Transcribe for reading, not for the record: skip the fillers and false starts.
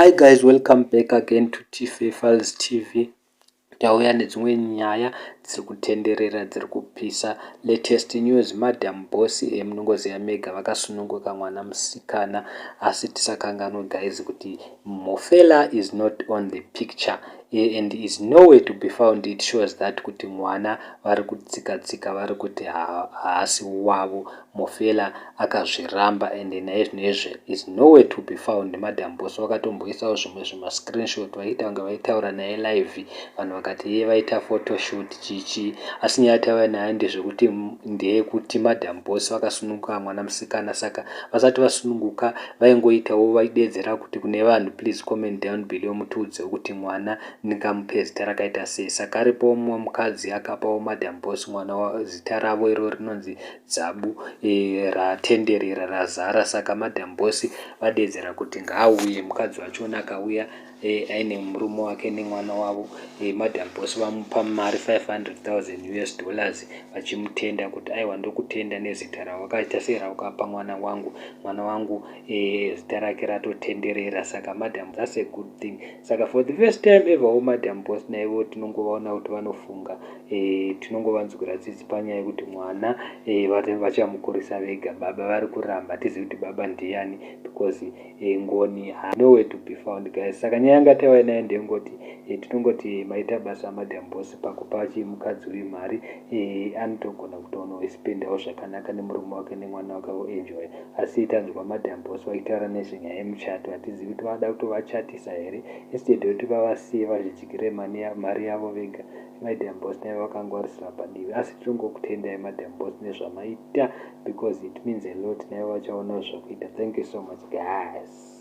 Hi guys, welcome back again to TV Files TV. Tauya nedzimwe nyaya dziri kutenderera dziri kupisa. Latest news, Madam Boss emunongoziva mega vakasununguka mwana musikana, asi tisakanganwe guys kuti Mofela is not on the picture and is nowhere to be found. It shows that kuti mwana vari kutsika vari kuti haasi wavo. Mofela akazviramba and naizvozvo is nowhere to be found. Madam Boss vakatomboisawo zvimwe screenshot vaita kunge vaitaura naye live, vanhu vakati iye vaita photoshoot chichi, asi nyaya yataura nayo ndezvekuti ndeyekuti Madam Boss vakasununguka mwana musikana, saka vasati vasununguka vaingoitawo vaidedzera kuti kune vanhu please comment down below mutiudzewo kuti mwana ndingamupe zita rakaita sei. Saka aripo mumwe mukadzi akapawo Madam Boss mwana zita ravo iro rinonzi Dzabu, ratenderera razara. Saka Madam Boss vadedzera kuti ngaauye. Mukadzi wachona akauya aine murume wake nemwana wavo. Madam Boss vamupa mari $500,000 US vachimutenda kuti aiwa ndokutenda nezita ravo, akaita serakapa mwana wangu zita rake ratotenderera. Saka Madam, that's a good thing. Saka for the first time ever Madam Boss naivo tinongovaona kuti vanofunga, tinongovanzwira tsitsi panyaya yekuti mwana vachamukurisa vega, baba vari kuramba. Tizivi kuti baba ndiani because ngoni nowhere to be found guys. Saka nyaya yanga taiva nayo ndeyengoti tinongoti maita basa Madam Boss pakupa mukadzi uyu mari, anotogona kutonoispendawo zvakanaka nemurume wake nemwana wake enjoy. Asi tanzwa Madam Boss vaitaura nezvenyaya yemuchato, hatizivi kuti vada kutovachatisa here instead yekuti vavasiye vazvidyire mari yavo vega. Madam Boss naivo vakangwarisira padivi, asi tinongokutendai Madam Boss nezvamaita because it means a lot. Naivo vachaonawo zvakuita. Thank you so much guys.